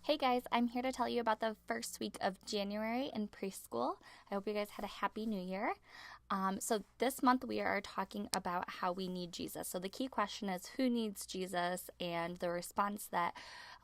Hey guys, I'm here to tell you about the first week of January in preschool. I hope you guys had a happy new year. So this month we are talking about how we need Jesus. So the key question is who needs Jesus? And the response that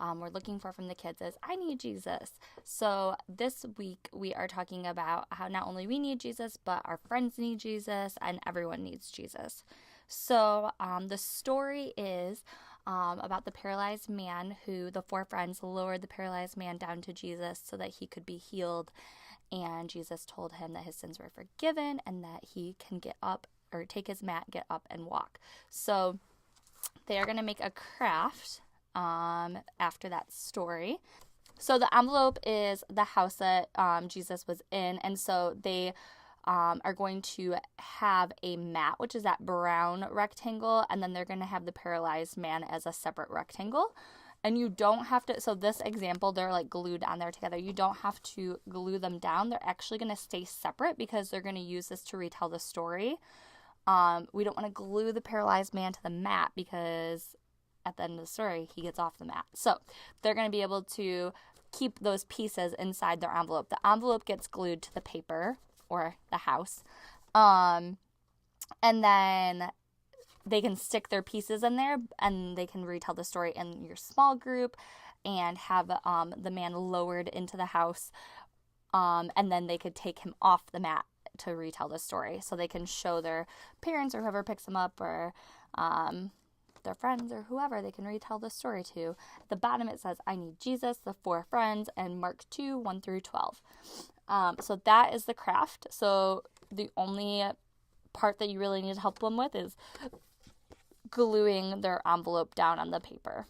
we're looking for from the kids is I need Jesus. So this week we are talking about how not only we need Jesus, but our friends need Jesus and everyone needs Jesus. So the story is about the paralyzed man who the four friends lowered the paralyzed man down to Jesus so that he could be healed. And Jesus told him that his sins were forgiven and that he can get up or take his mat, get up and walk. So they are going to make a craft after that story. So the envelope is the house that Jesus was in. And so they are going to have a mat, which is that brown rectangle, and then they're going to have the paralyzed man as a separate rectangle. And you don't have to, so this example, they're like glued on there together. You don't have to glue them down. They're actually going to stay separate because they're going to use this to retell the story. We don't want to glue the paralyzed man to the mat because at the end of the story, he gets off the mat. So they're going to be able to keep those pieces inside their envelope. The envelope gets glued to the paper or the house. And then they can stick their pieces in there and they can retell the story in your small group and have the man lowered into the house. And then they could take him off the mat to retell the story. So they can show their parents or whoever picks them up or their friends or whoever they can retell the story to. At the bottom it says, I need Jesus, the four friends, and Mark 2, 1 through 12. So that is the craft. So the only part that you really need help them with is gluing their envelope down on the paper.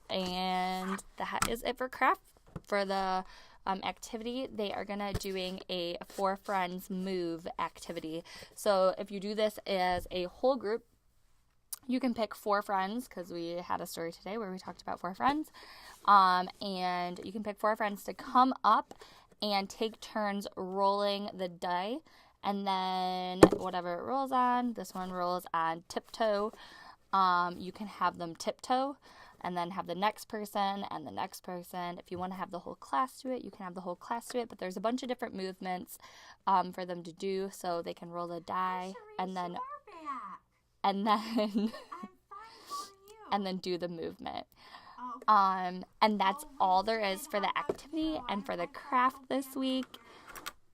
And that is it for craft. For the activity, they are going to doing a four friends move activity. So if you do this as a whole group, you can pick four friends because we had a story today where we talked about four friends. And you can pick four friends to come up and take turns rolling the die. And then whatever it rolls on, this one rolls on tiptoe. You can have them tiptoe and then have the next person and the next person. If you want to have the whole class do it, you can have the whole class do it. But there's a bunch of different movements for them to do. So they can roll the die and then and then do the movement. And that's all there is for the activity and for the craft this week.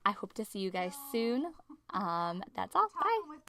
I hope to see you guys soon. That's all. Bye.